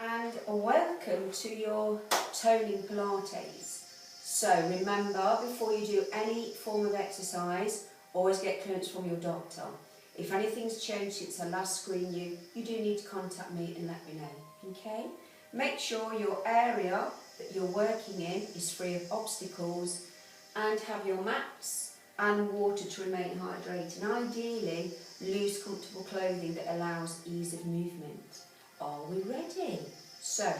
and welcome to your toning Pilates. So remember, before you do any form of exercise, always get clearance from your doctor. If anything's changed since I last screened you, you do need to contact me and let me know, okay? Make sure your area that you're working in is free of obstacles and have your mats and water to remain hydrated, and ideally loose, comfortable clothing that allows ease of movement. Are we ready? So,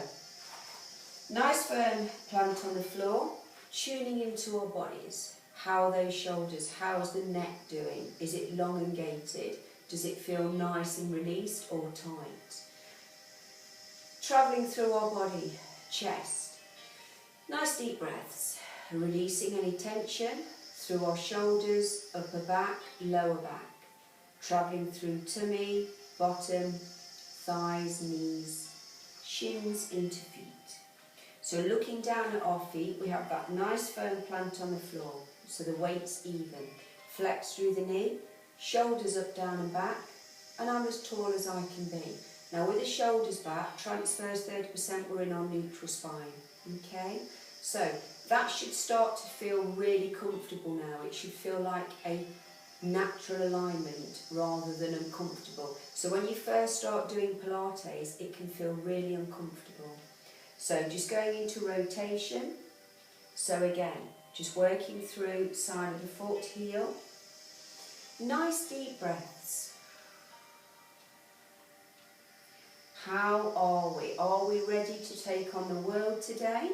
nice firm plant on the floor, tuning into our bodies. How are those shoulders? How's the neck doing? Is it elongated? Does it feel nice and released or tight? Travelling through our body, chest. Nice deep breaths, releasing any tension through our shoulders, upper back, lower back. Travelling through tummy, bottom, thighs, knees, shins into feet. So looking down at our feet, we have that nice firm plant on the floor, so the weight's even. Flex through the knee, shoulders up, down and back, and I'm as tall as I can be. Now with the shoulders back, transfers 30%, we're in our neutral spine, okay? So that should start to feel really comfortable now. It should feel like a natural alignment rather than uncomfortable. So when you first start doing Pilates, it can feel really uncomfortable. So just going into rotation. So again, just working through side of the foot, heel. Nice deep breaths. How are we? Are we ready to take on the world today?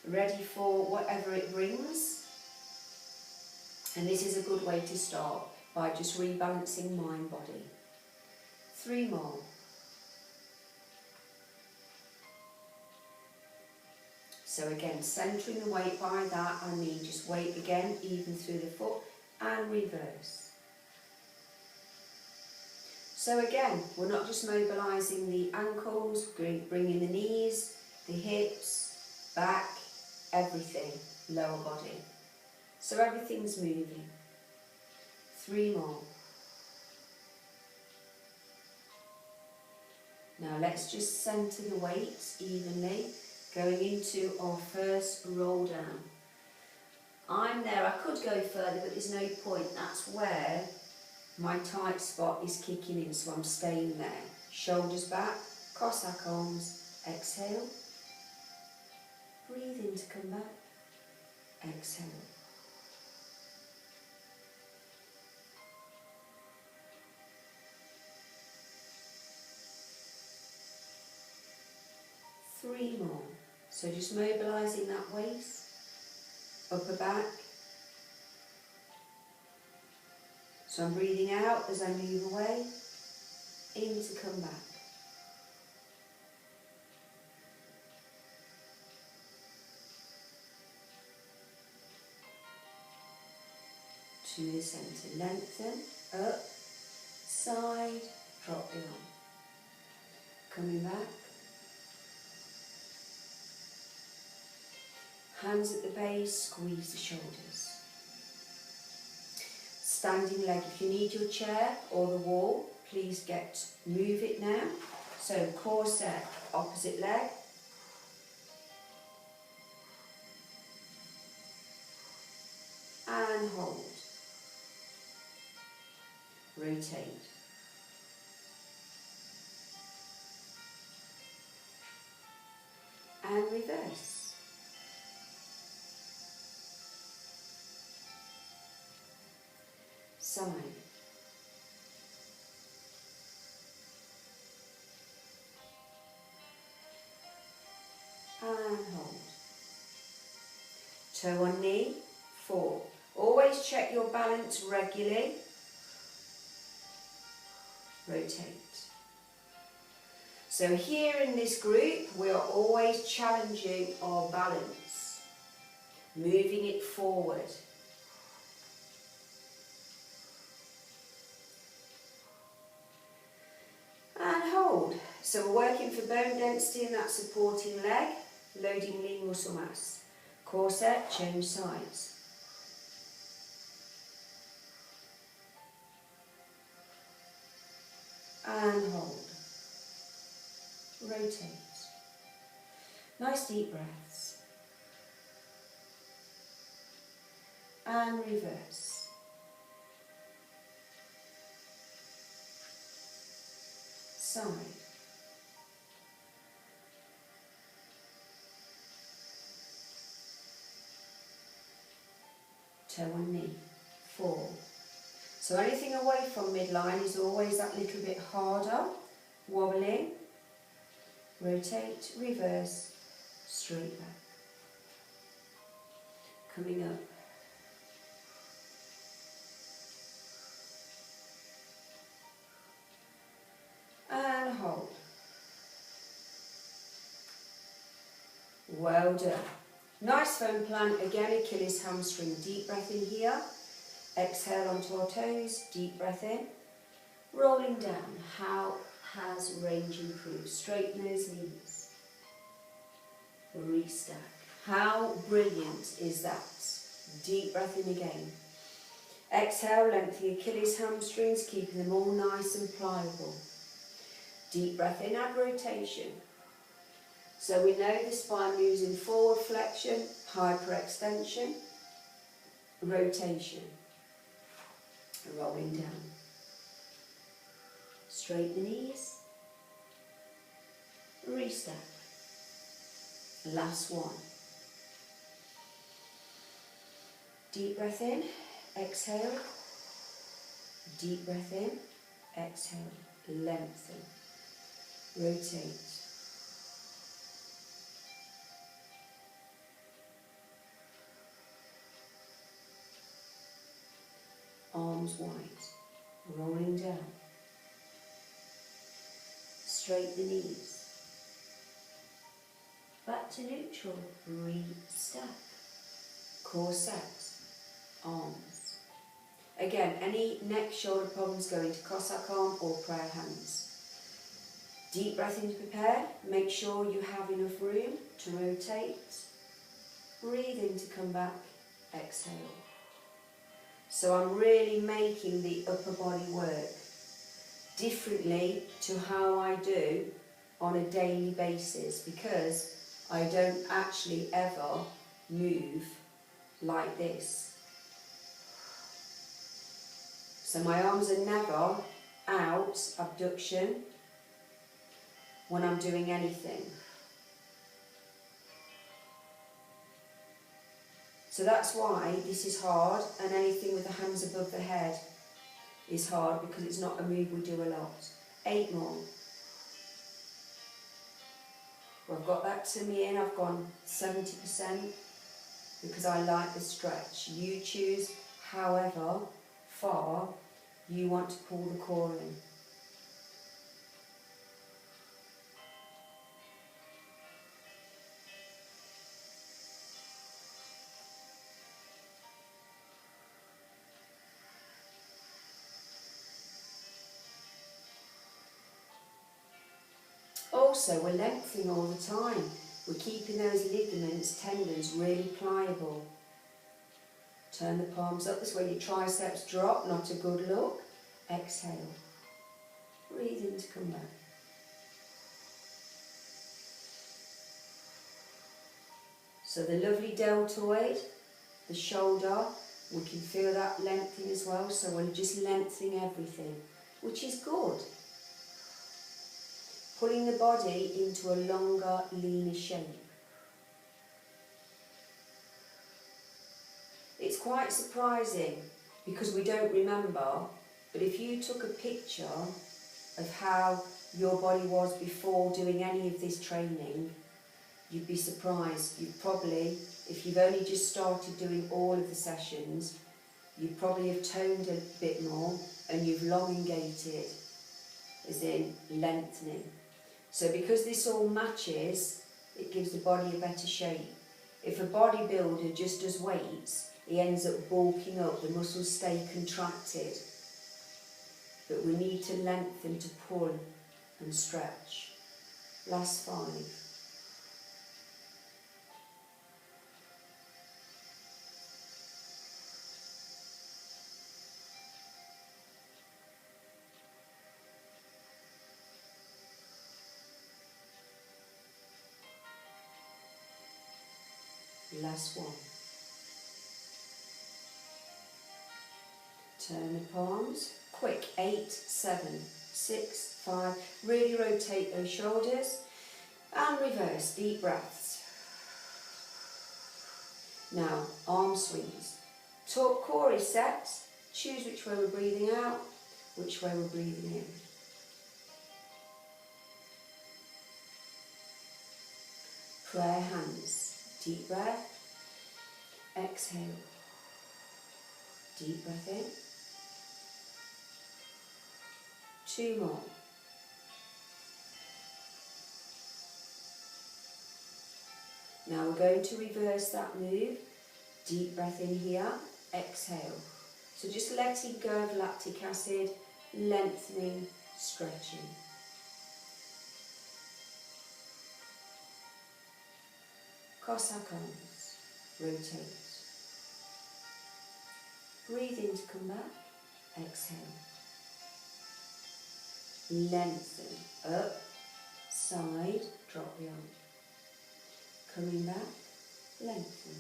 Ready for whatever it brings? And this is a good way to start, by just rebalancing mind, body. 3 more. So again, centering the weight by that, I mean just weight again, even through the foot, and reverse. So again, we're not just mobilising the ankles, bringing the knees, the hips, back, everything, lower body. So everything's moving. 3 more. Now let's just centre the weights evenly, going into our first roll down. I'm there, I could go further, but there's no point. That's where my tight spot is kicking in, so I'm staying there. Shoulders back, Cossack arms, exhale. Breathe in to come back, exhale. Three more. So just mobilising that waist, upper back. So I'm breathing out as I move away, in to come back. To the centre, lengthen, up, side, drop the arm. Coming back. Hands at the base, squeeze the shoulders. Standing leg, if you need your chair or the wall, please move it now. So corset, opposite leg. And hold. Rotate. And reverse. Side. And hold. Toe on knee, 4. Always check your balance regularly. Rotate. So here in this group, we are always challenging our balance, moving it forward. And hold. So we're working for bone density in that supporting leg, loading lean muscle mass. Corset, change sides. And hold. Rotate. rotate. Nice deep breaths. And reverse. Side. Toe on knee. 4. So anything away from midline is always that little bit harder. Wobbling. Rotate, reverse, straight back. Coming up. And hold. Well done. Nice foam plant. Again, Achilles hamstring. Deep breath in here. Exhale onto our toes. Deep breath in. Rolling down. How has range improved? Straighten those knees. Restack. How brilliant is that? Deep breath in again. Exhale, lengthen the Achilles hamstrings, keeping them all nice and pliable. Deep breath in, add rotation. So we know the spine moves in forward flexion, hyperextension, rotation, rolling down. Straighten the knees, restack. Last one. Deep breath in, exhale. Deep breath in, exhale. Lengthen. Rotate. Arms wide. Rolling down. Straighten the knees. Back to neutral, restack. Core set, arms. Again, any neck, shoulder problems go into Cossack arm or prayer hands. Deep breath in to prepare. Make sure you have enough room to rotate. Breathe in to come back, exhale. So I'm really making the upper body work differently to how I do on a daily basis, because I don't actually ever move like this. So my arms are never out, abduction, when I'm doing anything. So that's why this is hard, and anything with the hands above the head is hard, because it's not a move we do a lot. 8 more. Well, I've got that tummy in, I've gone 70% because I like the stretch. You choose however far you want to pull the core in. Also, we're lengthening all the time. We're keeping those ligaments, tendons really pliable. Turn the palms up. This way your triceps drop, not a good look. Exhale. Breathe in to come back. So the lovely deltoid, the shoulder, we can feel that lengthening as well. So we're just lengthening everything, which is good. Pulling the body into a longer, leaner shape. It's quite surprising because we don't remember, but if you took a picture of how your body was before doing any of this training, you'd be surprised. You'd probably, if you've only just started doing all of the sessions, you'd probably have toned a bit more and you've elongated, as in lengthening. So because this all matches, it gives the body a better shape. If a bodybuilder just does weights, he ends up bulking up, the muscles stay contracted. But we need to lengthen to pull and stretch. Last 5. Last one. Turn the palms. Quick. 8, 7, 6, 5. Really rotate those shoulders. And reverse. Deep breaths. Now, arm swings. Core is set. Choose which way we're breathing out, which way we're breathing in. Prayer hands. Deep breath. Exhale. Deep breath in. 2 more. Now we're going to reverse that move. Deep breath in here. Exhale. So just letting go of lactic acid, lengthening, stretching. Cossacons. Rotate. Breathe in to come back. Exhale. Lengthen. Up. Side. Drop the arm. Coming back. Lengthen.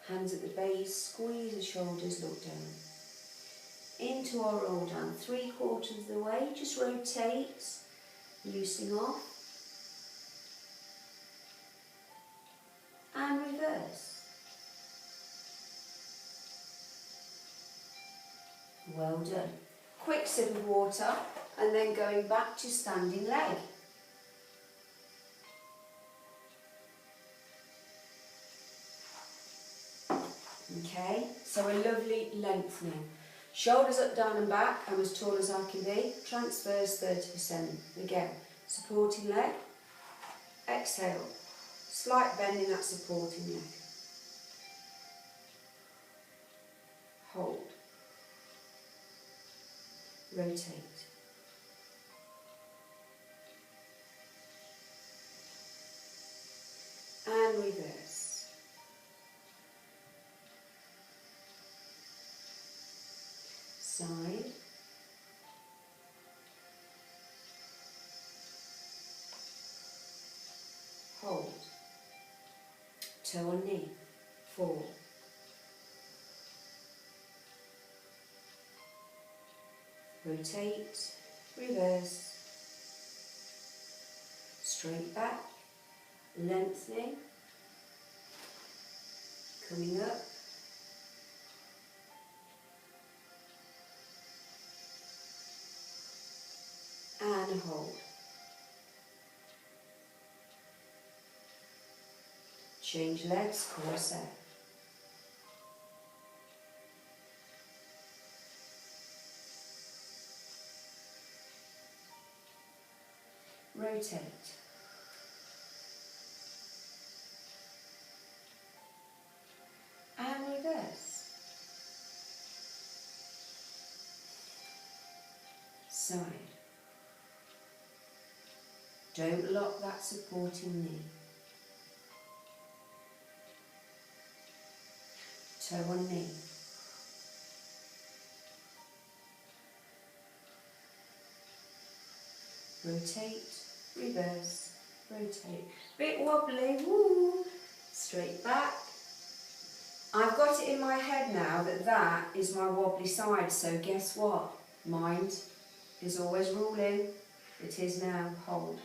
Hands at the base. Squeeze the shoulders. Look down. Into our roll down. 3/4 of the way. Just rotate. Loosening off. And reverse. Well done. Quick sip of water and then going back to standing leg. Okay, so a lovely lengthening. Shoulders up, down and back. I'm as tall as I can be. Transfers 30%. Again, supporting leg. Exhale. Slight bend in that supporting leg. Hold. Rotate. And reverse. Side. Hold. Toe on knee. 4. Rotate, reverse, straight back, lengthening, coming up, and hold. Change legs, core set. Rotate. And reverse. Side. Don't lock that supporting knee. Toe on knee. Rotate, reverse, rotate. Bit wobbly, woo. Straight back. I've got it in my head now that that is my wobbly side, so guess what? Mind is always ruling. It is now. Hold.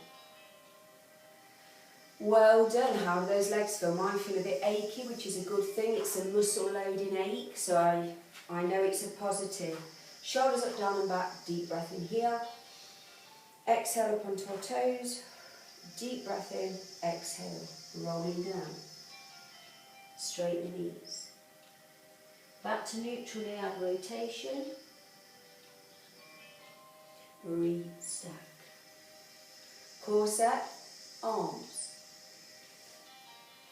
Well done. How do those legs feel? Mine feel a bit achy, which is a good thing. It's a muscle loading ache, so I know it's a positive. Shoulders up, down and back. Deep breath in here. Exhale up onto our toes. Deep breath in. Exhale. Rolling down. Straighten the knees. Back to neutral knee, add rotation. Re-stack. Core set. Arms.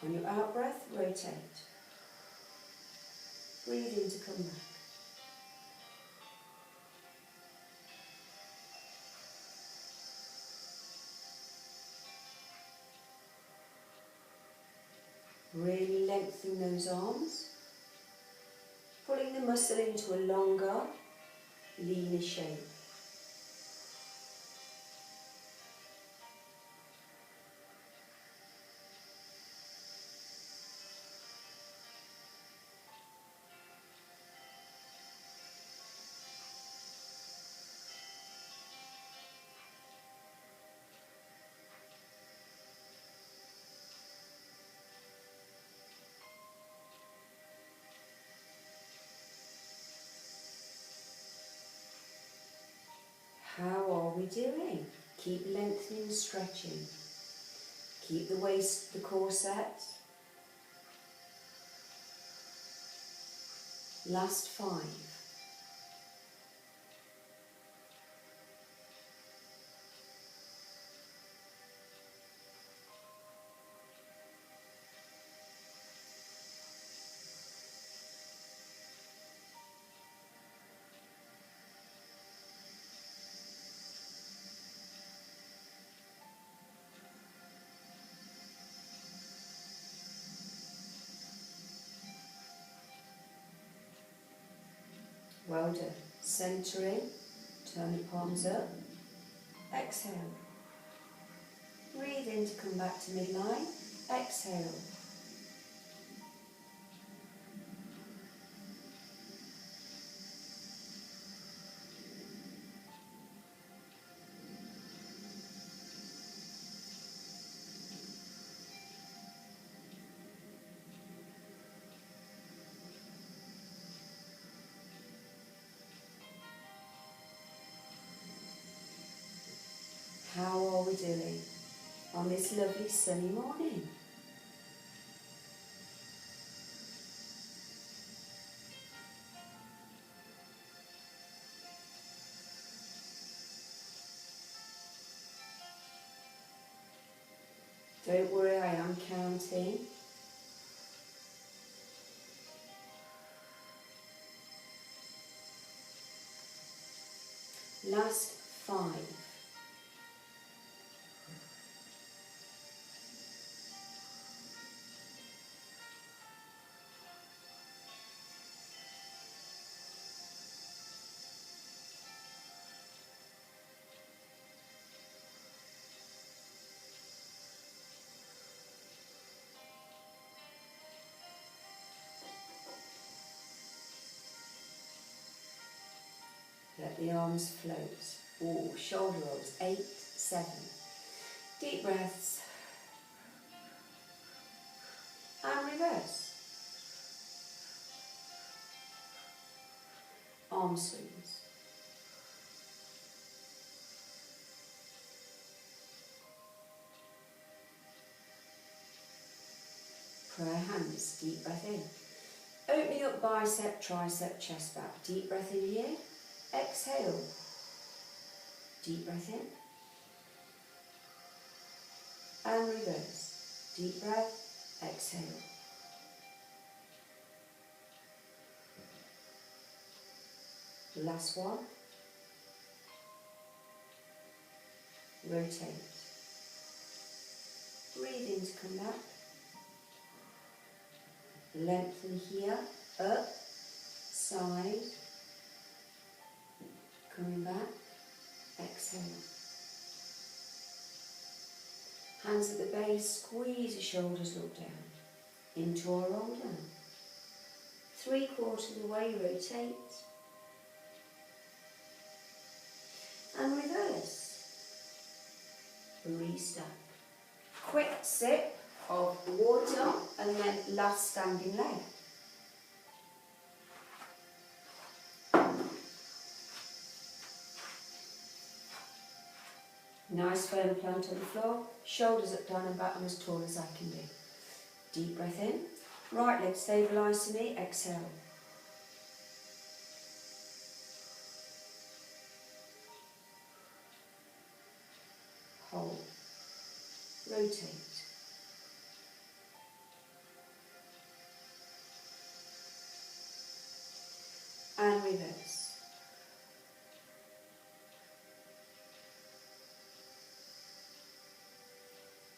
On your out breath, rotate. Breathe in to come back. Really lengthen those arms, pulling the muscle into a longer, leaner shape. we doing? Keep lengthening and stretching. Keep the waist, the core set. Last 5. Well done. Centering, turn the palms up, exhale. Breathe in to come back to midline, exhale. How are we doing on this lovely sunny morning? Don't worry, I am counting. Last 5. Let the arms float. Ooh, shoulder rolls. 8, 7. Deep breaths. And reverse. Arm swings. Prayer hands. Deep breath in. Opening up bicep, tricep, chest back. Deep breath in here. Exhale. Deep breath in. And reverse. Deep breath. Exhale. Last one. Rotate. Breathe in to come back. Lengthen here. Up. Side. Coming back. Exhale. Hands at the base. Squeeze the shoulders. Look down. Into our roll down. 3/4 of the way. Rotate. And reverse. Restack. Quick sip of water and then last standing leg. Nice firm plant on the floor, shoulders up, down and back and as tall as I can do. Deep breath in, right leg stabilise to me, exhale. Hold. Rotate. And reverse.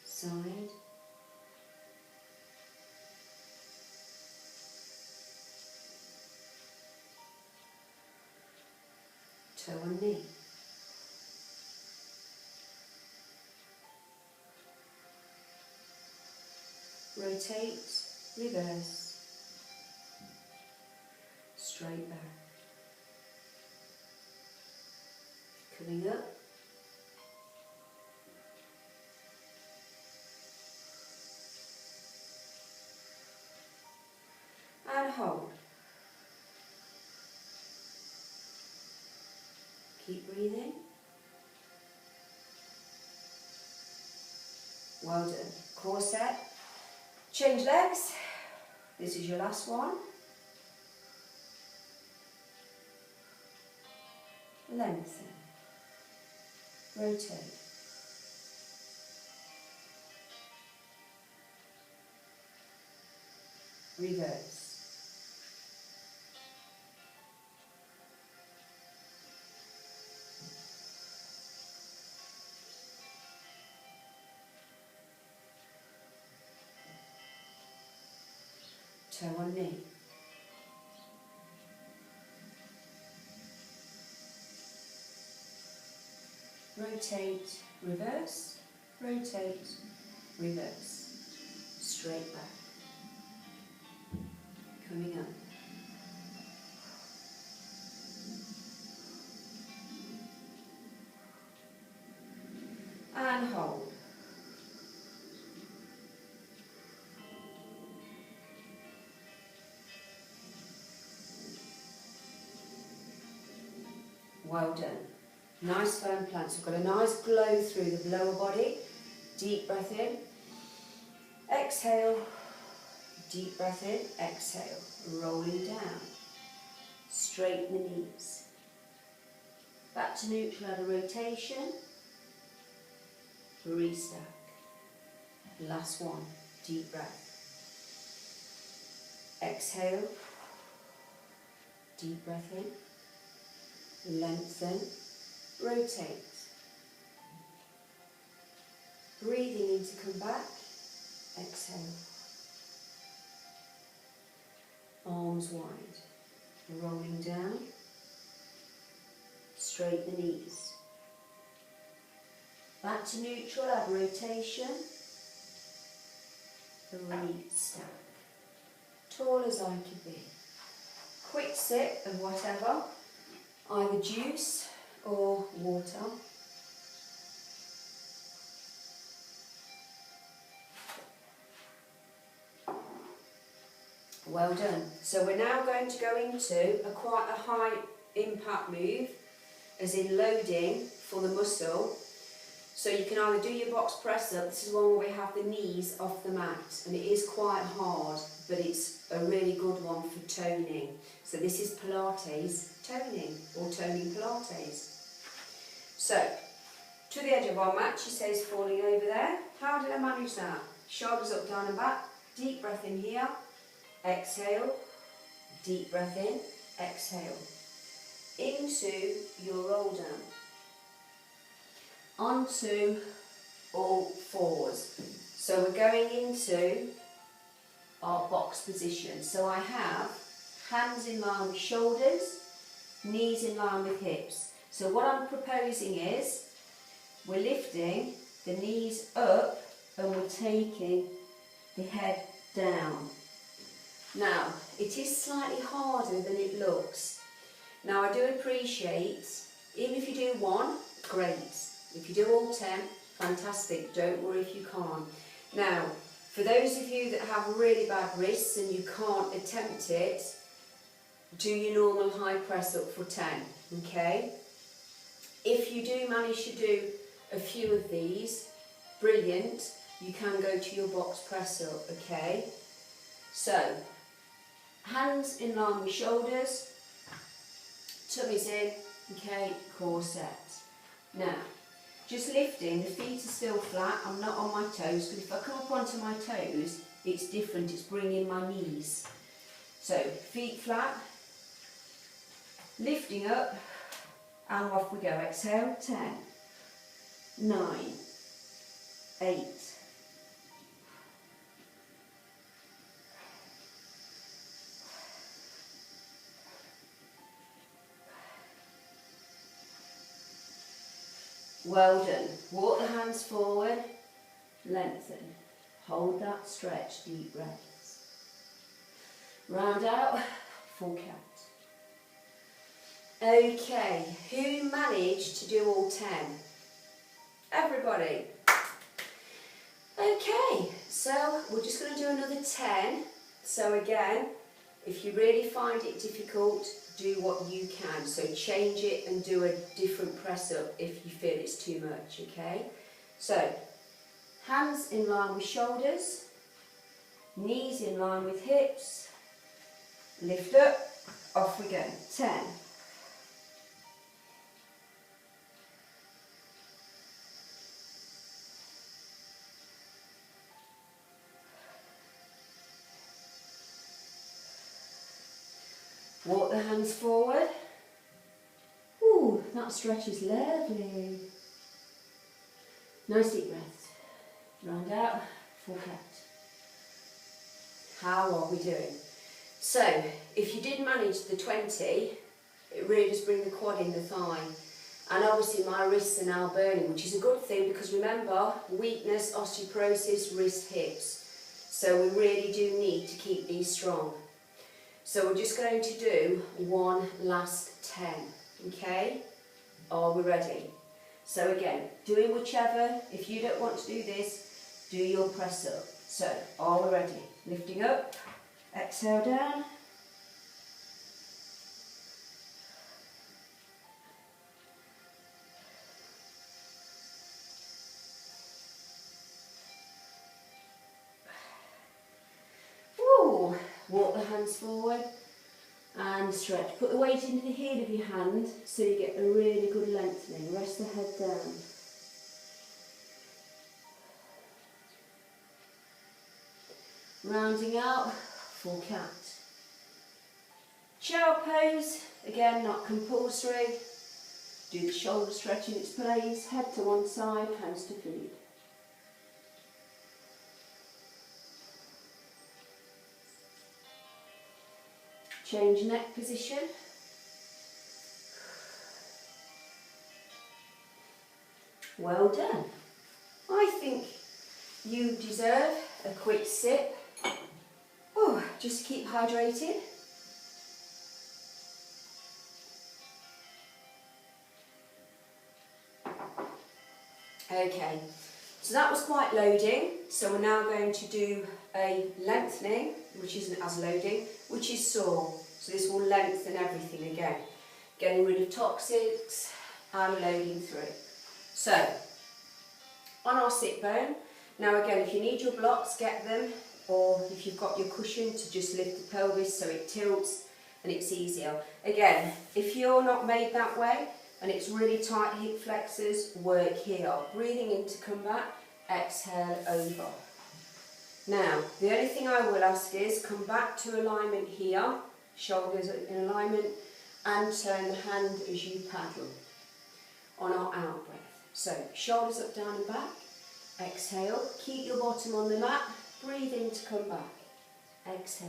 Side. Toe and knee. Rotate, reverse, straight back. Coming up. And hold. Keep breathing. Well done. Core set. Change legs. This is your last one. Lengthen. Rotate. Reverse. Toe on knee. Rotate, reverse, rotate, reverse. Straight back. Coming up. And hold. Well done. Nice firm plank. So we've got a nice glow through the lower body. Deep breath in. Exhale. Deep breath in. Exhale. Rolling down. Straighten the knees. Back to neutral at a rotation. Restack. Last one. Deep breath. Exhale. Deep breath in. Lengthen. Rotate. Breathing in to come back. Exhale. Arms wide. Rolling down. Straighten the knees. Back to neutral, add rotation. Restack. Tall as I can be. Quick sip of whatever. Either juice or water. Well done. So we're now going to go into quite a high impact move, as in loading for the muscle. So you can either do your box press up. This is one where we have the knees off the mat, and it is quite hard, but it's a really good one for toning. So this is Pilates toning, or toning Pilates. So, to the edge of our mat, she says, falling over there. How did I manage that? Shoulders up, down and back. Deep breath in here. Exhale. Deep breath in. Exhale. Into your roll down. Onto all fours. So we're going into our box position. So I have hands in line with shoulders, knees in line with hips. So what I'm proposing is we're lifting the knees up and we're taking the head down. Now, it is slightly harder than it looks. Now, I do appreciate, even if you do one, great. If you do all 10, fantastic. Don't worry if you can't. Now, for those of you that have really bad wrists and you can't attempt it, do your normal high press up for 10, okay? If you do manage to do a few of these, brilliant, you can go to your box press up, okay? So, hands in line with shoulders, tummies in, okay, core set. Now, just lifting, the feet are still flat, I'm not on my toes, because if I come up onto my toes, it's different, it's bringing my knees. So, feet flat, lifting up, and off we go. Exhale, 10, 9, 8, 7. Well done. Walk the hands forward, lengthen. Hold that stretch, deep breaths. Round out, full count. Okay, who managed to do all 10? Everybody. Okay, so we're just going to do another 10. So again, if you really find it difficult, do what you can. So change it and do a different press up if you feel it's too much, okay? So, Hands in line with shoulders, knees in line with hips. Lift up, off we go. 10. Walk the hands forward. Ooh, that stretch is lovely. Nice deep breath. Round out, full count. How are we doing? So, if you did manage the 20, it really does bring the quad in the thigh. And obviously my wrists are now burning, which is a good thing because remember, weakness, osteoporosis, wrist, hips. So we really do need to keep these strong. So we're just going to do one last 10, okay? Are we ready? So again, doing whichever. If you don't want to do this, do your press up. So, are we ready? Lifting up, exhale down. Woo! Walk the hands forward and stretch. Put the weight into the heel of your hand so you get a really good lengthening. Rest the head down. Rounding out, full cat. Child pose, again not compulsory. Do the shoulder stretch in its place, head to one side, hands to feet. Change neck position. Well done. I think you deserve a quick sip. Oh, just to keep hydrated. Okay, so that was quite loading. So we're now going to do a lengthening, which isn't as loading, which is sore. So this will lengthen everything again. Getting rid of toxics and loading through. So, on our sit bone, now again, if you need your blocks, get them, or if you've got your cushion to just lift the pelvis so it tilts and it's easier. Again, if you're not made that way and it's really tight hip flexors, work here. Breathing in to come back, exhale over. Now, the only thing I will ask is come back to alignment here, shoulders in alignment, and turn the hand as you paddle on our out breath. So, shoulders up, down and back. Exhale, keep your bottom on the mat, breathe in to come back. Exhale.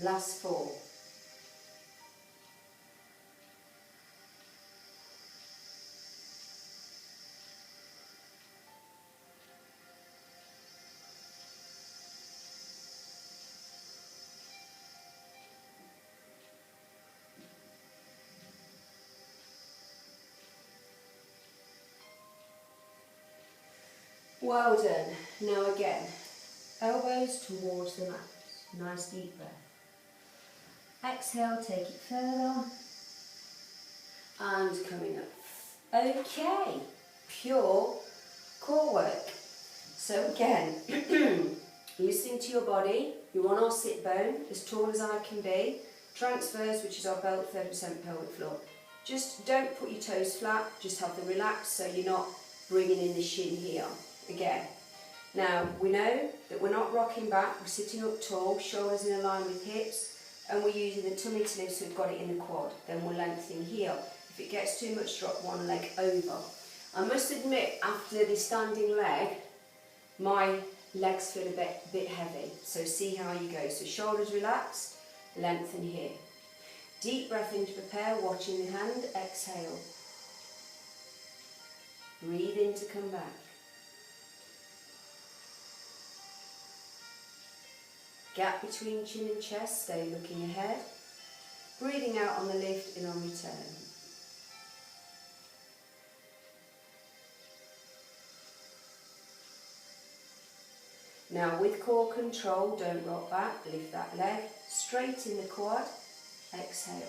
Last 4. Well done. Now again, elbows towards the mat. Nice deep breath. Exhale, take it further. And coming up. Okay, pure core work. So again, listening to your body, you're on our sit bone, as tall as I can be. Transfers, which is our belt, 30% pelvic floor. Just don't put your toes flat, just have them relaxed so you're not bringing in the shin here. Again. Now, we know that we're not rocking back, we're sitting up tall, shoulders in line with hips, and we're using the tummy to lift so we've got it in the quad. Then we're lengthening here. If it gets too much, drop one leg over. I must admit, after the standing leg, my legs feel a bit heavy. So see how you go. So shoulders relaxed, lengthen here. Deep breath in to prepare, watching the hand, exhale. Breathe in to come back. Gap between chin and chest, stay looking ahead. Breathing out on the lift and on return. Now with core control, don't rock back, lift that leg, straighten the quad, exhale.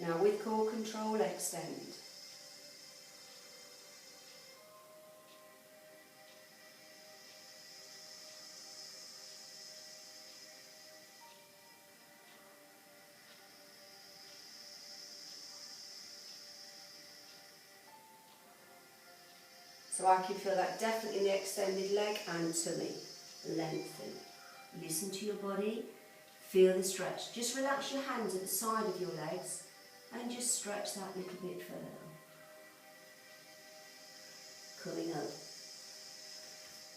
Now with core control, extend. So I can feel that definitely in the extended leg and tummy. Lengthen. Listen to your body. Feel the stretch. Just relax your hands at the side of your legs and just stretch that little bit further. Coming up.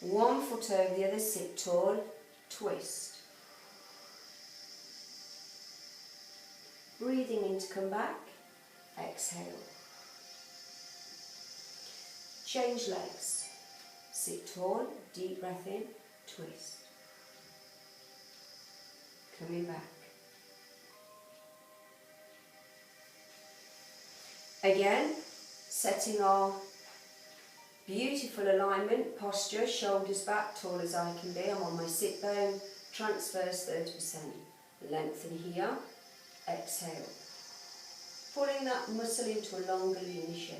One foot over the other, sit tall, twist. Breathing in to come back, exhale. Change legs. Sit tall, deep breath in, twist. Coming back. Again, setting our beautiful alignment, posture, shoulders back, tall as I can be. I'm on my sit bone, transverse 30%. Lengthen here, exhale. Pulling that muscle into a longer, leaner shape.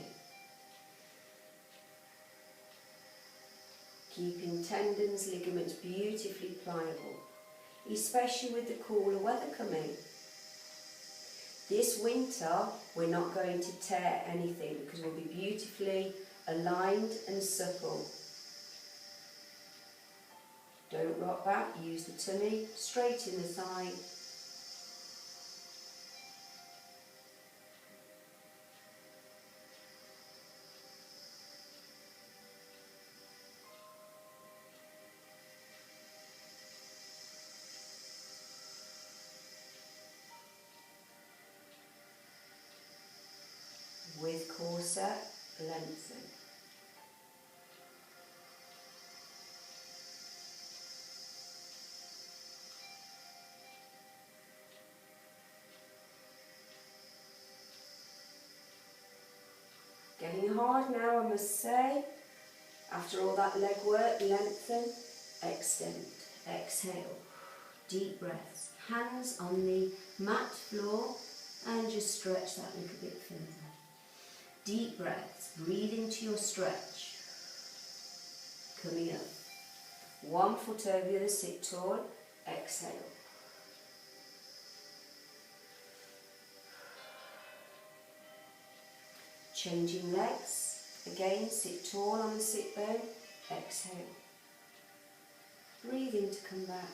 Keeping tendons, ligaments beautifully pliable, especially with the cooler weather coming. This winter, we're not going to tear anything because we'll be beautifully aligned and supple. Don't rock back, use the tummy, straighten the thigh. With core set, lengthen. Getting hard now, I must say. After all that leg work, lengthen, extend, exhale. Deep breaths. Hands on the mat floor and just stretch that little bit further. Deep breaths, breathe into your stretch. Coming up. One foot over the other, sit tall, exhale. Changing legs. Again, sit tall on the sit bone, exhale. Breathe in to come back.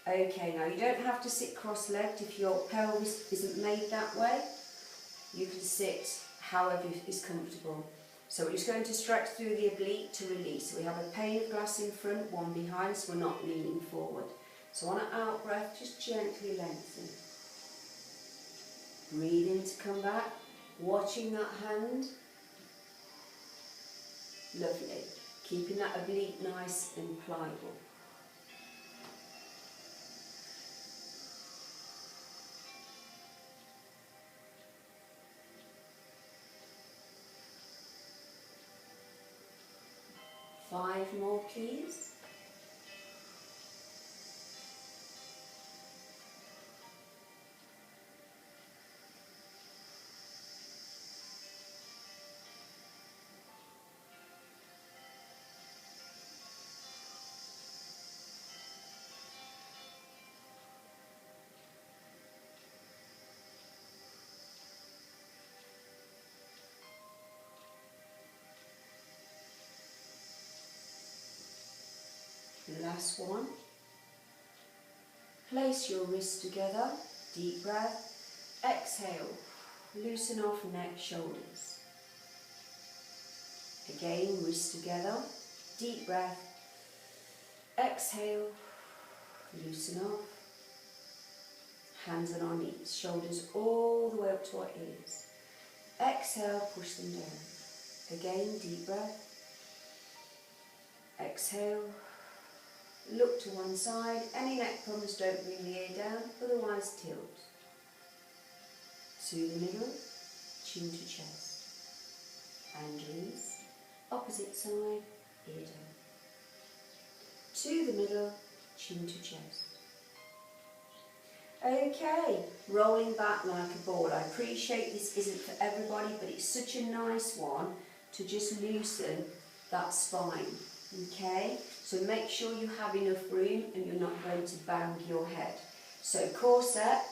Okay, now you don't have to sit cross-legged if your pelvis isn't made that way. You can sit however is comfortable. So we're just going to stretch through the oblique to release. So we have a pane of glass in front, one behind, so we're not leaning forward. So on an out breath, just gently lengthen. Breathe in to come back, watching that hand. Lovely. Keeping that oblique nice and pliable. Five more, please. Last one. Place your wrists together, deep breath. Exhale, loosen off neck, shoulders. Again, wrists together, deep breath. Exhale, loosen off. Hands on our knees, shoulders all the way up to our ears. Exhale, push them down. Again, deep breath. Exhale, look to one side. Any neck problems, don't bring the ear down, otherwise tilt. To the middle, chin to chest. And release. Opposite side, ear down. To the middle, chin to chest. Okay, rolling back like a ball. I appreciate this isn't for everybody, but it's such a nice one to just loosen that spine. Okay, so make sure you have enough room and you're not going to bang your head. So corset,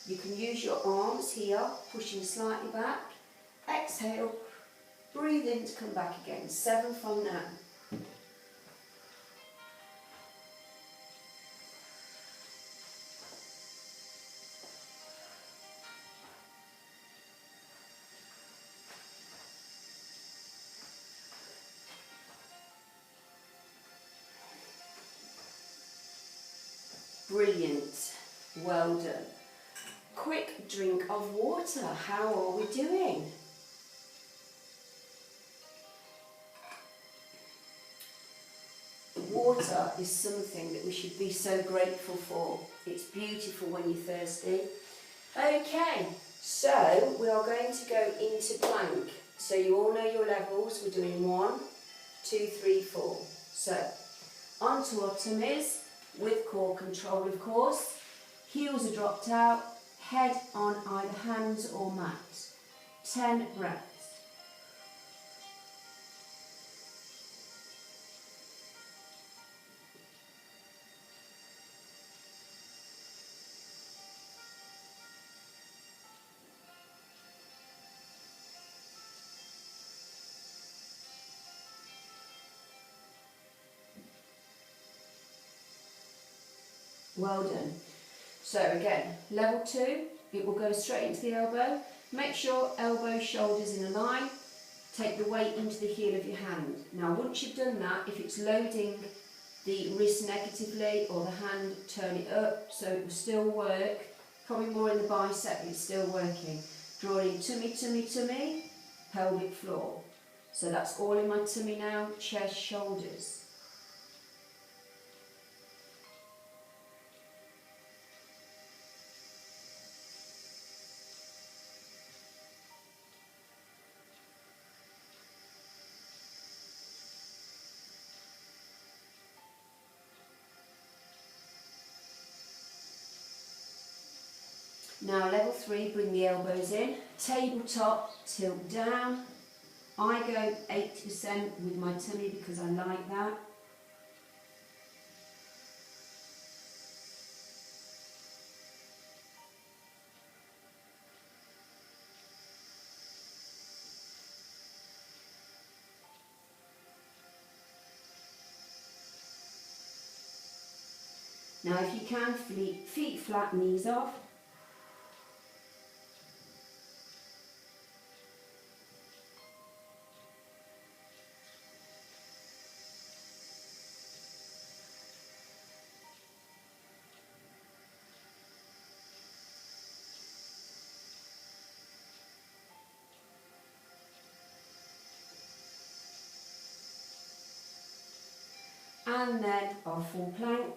you can use your arms here, pushing slightly back. Exhale, breathe in to come back again. 7 from now. Brilliant, well done. Quick drink of water, how are we doing? Water is something that we should be so grateful for. It's beautiful when you're thirsty. Okay, so we are going to go into plank. So you all know your levels. We're doing 1, 2, 3, 4. So onto our tummies. With core control, of course. Heels are dropped out, head on either hands or mat. 10 breaths. Well done. So again, level 2, it will go straight into the elbow. Make sure elbow, shoulders in a line. Take the weight into the heel of your hand. Now once you've done that, if it's loading the wrist negatively or the hand, turn it up so it will still work. Probably more in the bicep, but it's still working. Drawing tummy, tummy, tummy, pelvic floor. So that's all in my tummy now, chest, shoulders. Now level 3, bring the elbows in, tabletop, tilt down. I go 80% with my tummy because I like that. Now if you can, feet flat, knees off. And then our full plank.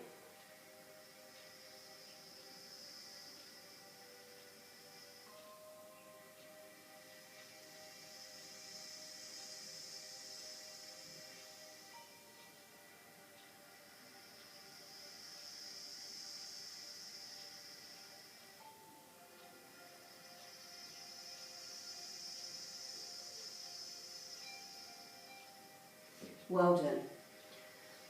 Well done.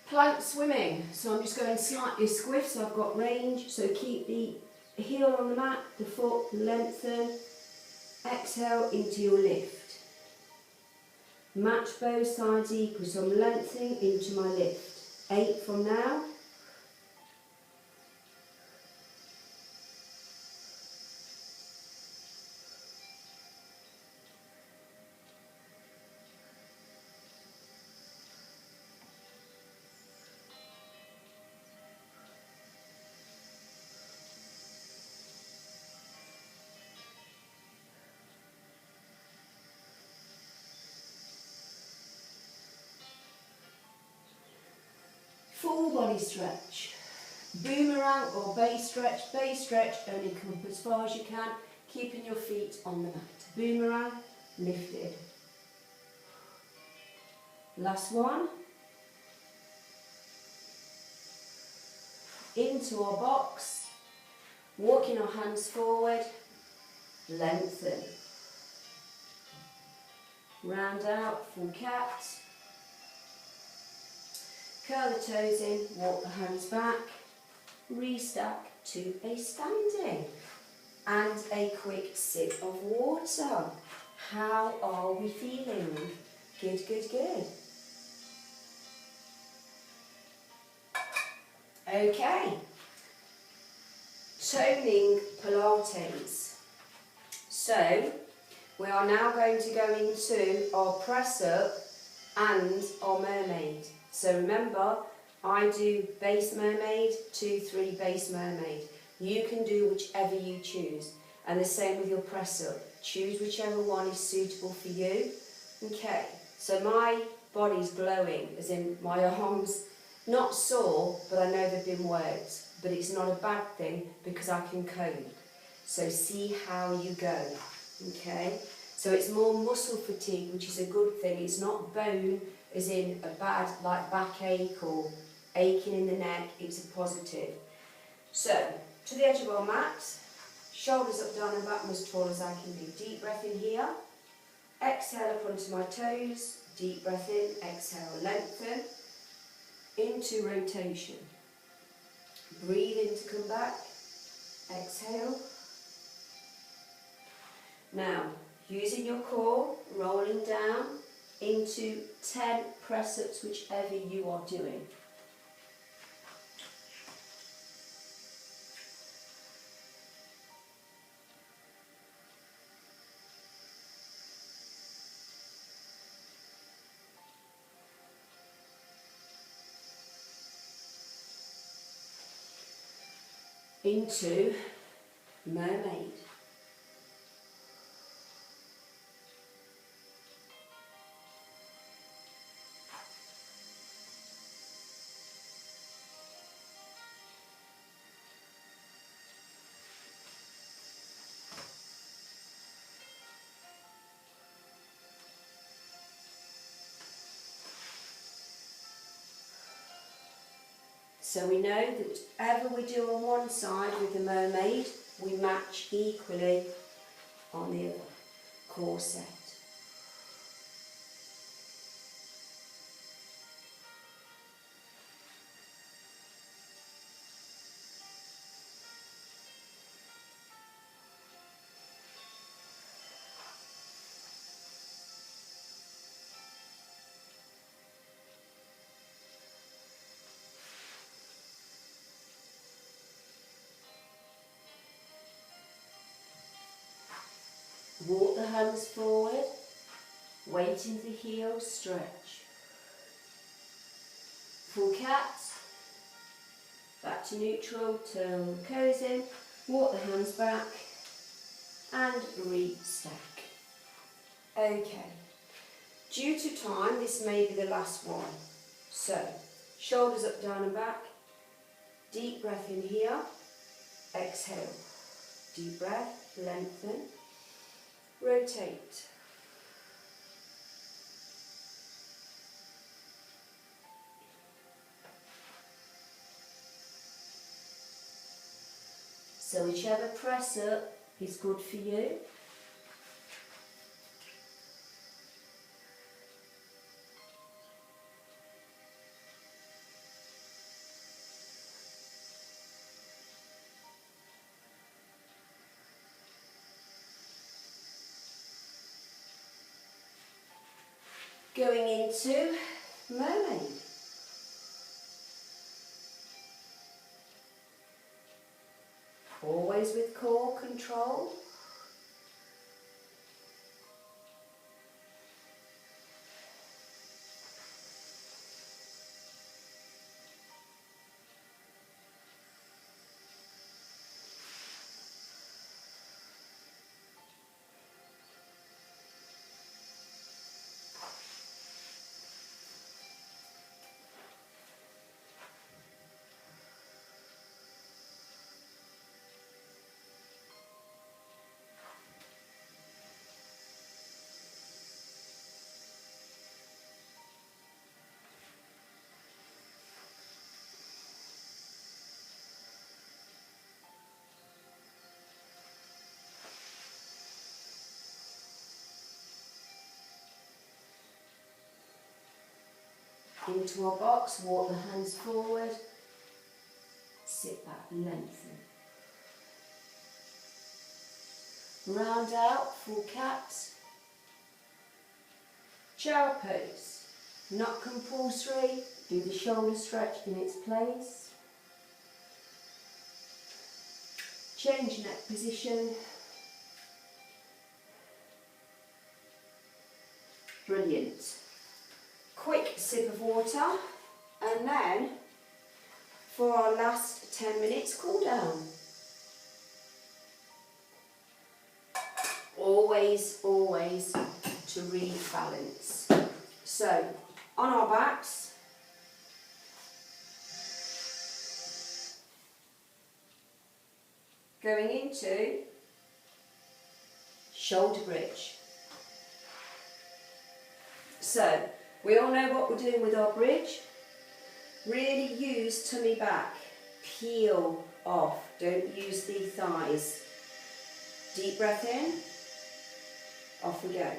Plank swimming, so I'm just going slightly squiff, so I've got range, so keep the heel on the mat, the foot lengthen, exhale into your lift. Match both sides equal, so I'm lengthening into my lift. 8 from now. full body stretch. Boomerang or base stretch, only come up as far as you can, keeping your feet on the mat. Boomerang, lifted. Last one. Into our box, walking our hands forward, lengthen. Round out, full cat. Curl the toes in, walk the hands back, restack to a standing. And a quick sip of water. How are we feeling? Good, good, good. Okay. Toning Pilates. So, we are now going to go into our press up and our mermaid. So remember, I do base mermaid, 2, 3 base mermaid. You can do whichever you choose. And the same with your press up. Choose whichever one is suitable for you. Okay, so my body's glowing, as in my arms, not sore, but I know they've been worked. But it's not a bad thing because I can cope. So see how you go. Okay, so it's more muscle fatigue, which is a good thing. It's not bone, as in a bad like backache or aching in the neck. It's a positive. So to the edge of our mat, shoulders up, down and back, as tall as I can be. Deep breath in here. Exhale up onto my toes. Deep breath in. Exhale, lengthen. Into rotation. Breathe in to come back. Exhale. Now, using your core, rolling down into 10 press-ups, whichever you are doing. Into mermaid. So we know that whatever we do on one side with the mermaid, we match equally on the other. Core set. Walk the hands forward, weight into the heels, stretch. Full cat, back to neutral, turn the toes in, walk the hands back and re-stack. Okay, due to time this may be the last one. So, shoulders up, down and back, deep breath in here, exhale, deep breath, lengthen. Rotate. So whichever press up is good for you. Going into mermaid. Always with core control. into our box, walk the hands forward, sit back, lengthen. Round out, full cat. Child pose. Not compulsory, do the shoulder stretch in its place. Change neck position. Brilliant. Quick sip of water, and then for our last 10 minutes, cool down. Always, always to rebalance. So, on our backs, going into shoulder bridge. So, we all know what we're doing with our bridge. Really use tummy back, peel off, don't use the thighs. Deep breath in, off we go.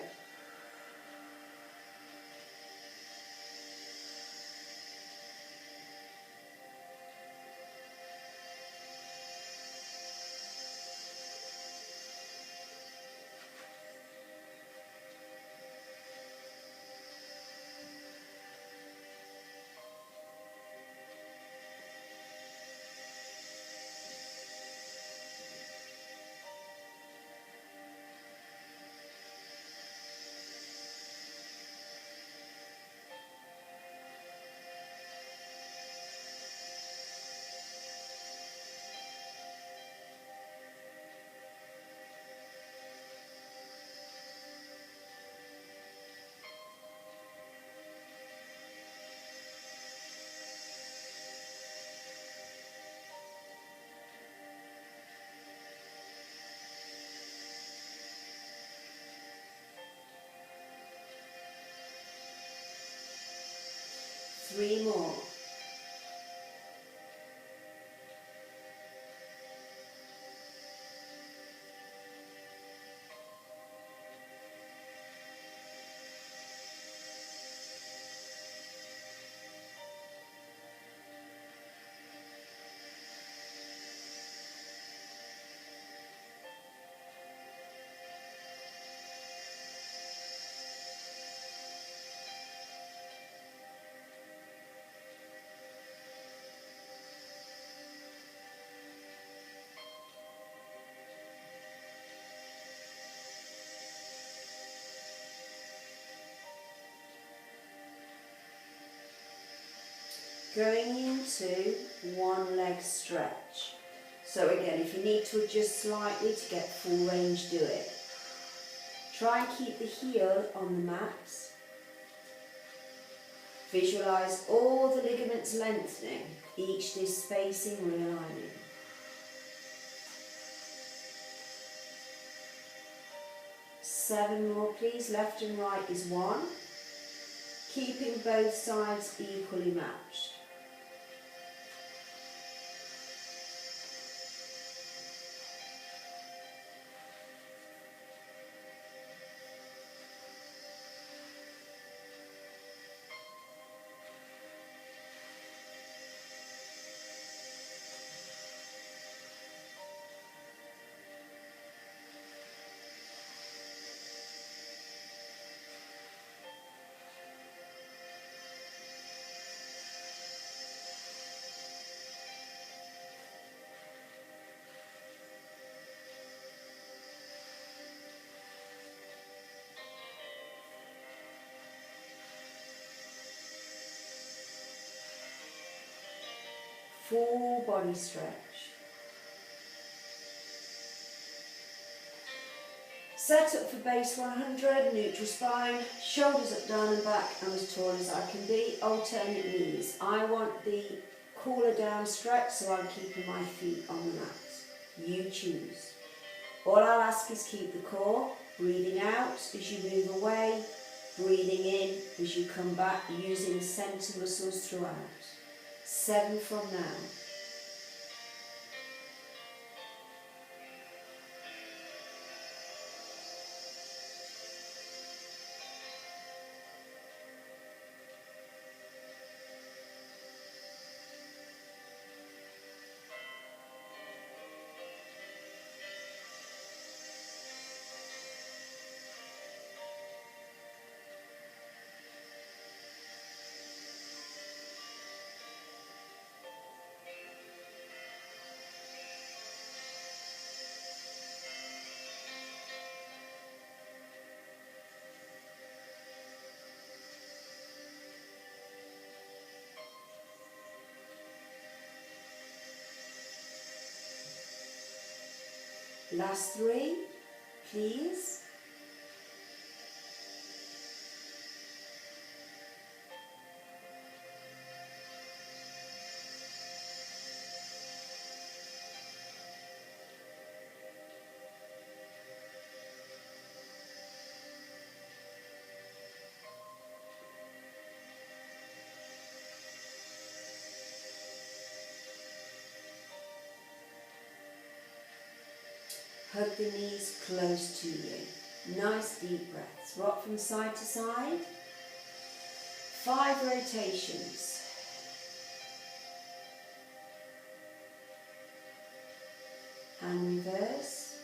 Three more. Going into one leg stretch. So again, if you need to adjust slightly to get full range, do it. Try and keep the heel on the mat. Visualize all the ligaments lengthening, each disc spacing realigning. Seven more please, left and right is one. Keeping both sides equally matched. Full body stretch. Set up for base 100, neutral spine, shoulders up, down and back, and as tall as I can be, alternate knees. I want the cooler down stretch, so I'm keeping my feet on the mat. You choose. All I'll ask is keep the core, breathing out as you move away, breathing in as you come back, using centre muscles throughout. 7 from now. Last 3, please. Hug the knees close to you. Nice deep breaths. Rock from side to side. 5 rotations. And reverse.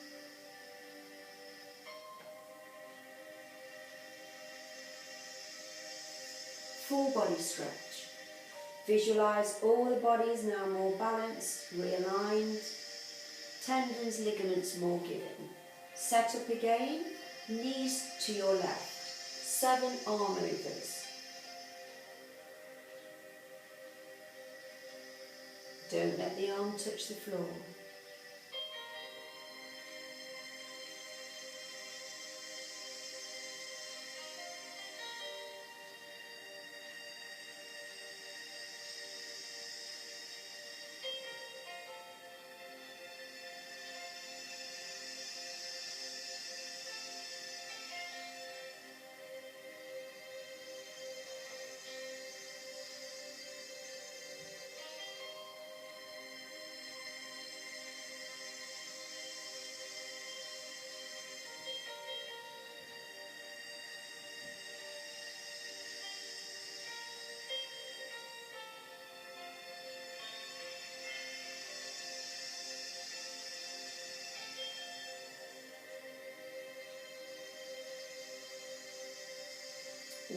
Full body stretch. Visualize all the body is now more balanced, realigned. Tendons, ligaments more given. Set up again, knees to your left. 7 arm movers. Don't let the arm touch the floor.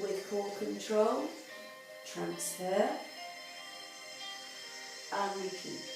With core control, transfer and repeat.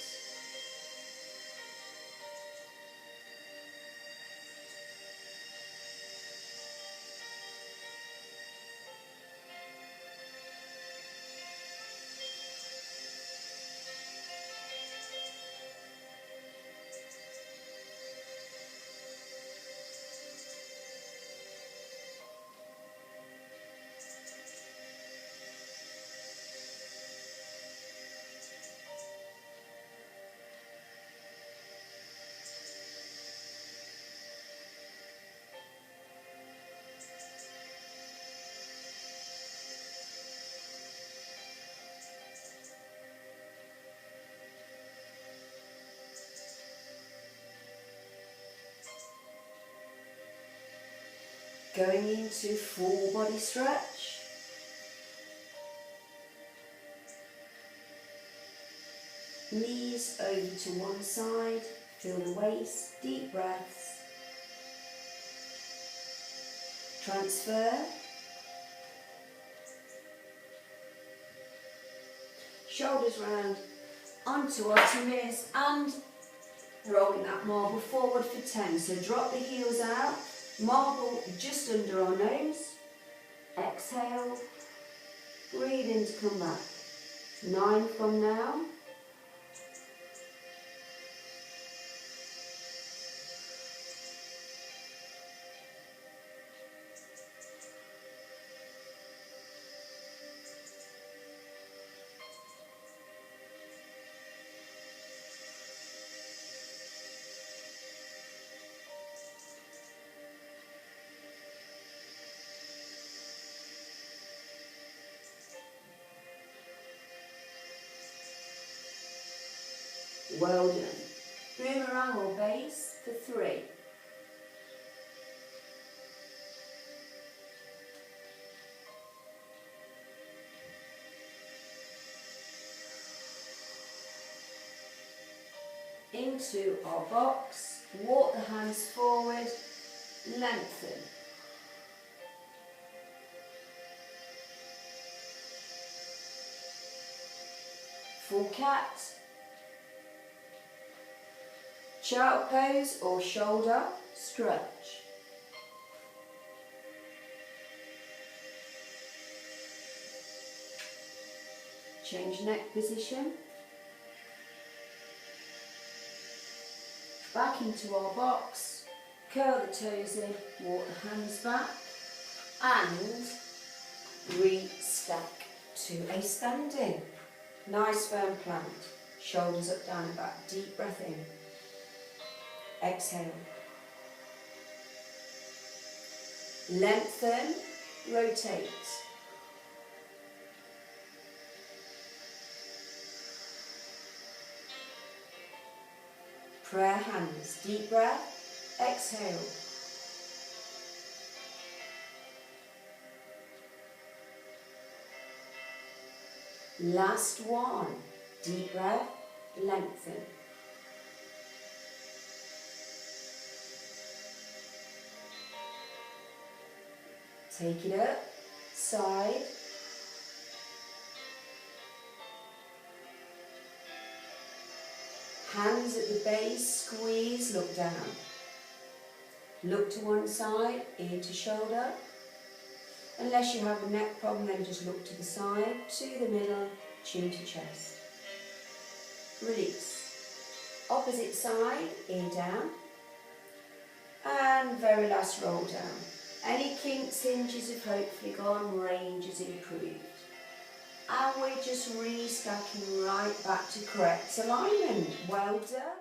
Going into full body stretch. Knees over to one side, feel the waist, deep breaths. Transfer. Shoulders round onto our tummies and rolling that marble forward for 10. So drop the heels out. Marble just under our nose. Exhale. Breathe in to come back. 9 from now. Well done. Boomerang or base for 3. Into our box, walk the hands forward, lengthen. Full cat. Child pose or shoulder stretch. Change neck position. Back into our box, curl the toes in, walk the hands back, and re-stack to a standing. Nice firm plant, shoulders up, down and back, deep breath in, exhale. Lengthen, rotate. Prayer hands, deep breath, exhale. Last one, deep breath, lengthen. Take it up, side. Hands at the base, squeeze, look down. Look to one side, ear to shoulder. Unless you have a neck problem, then just look to the side, to the middle, chin to chest. Release. Opposite side, ear down. And very last roll down. Any kinks, hinges have hopefully gone, range has improved. And we're just restacking right back to correct alignment. Well done.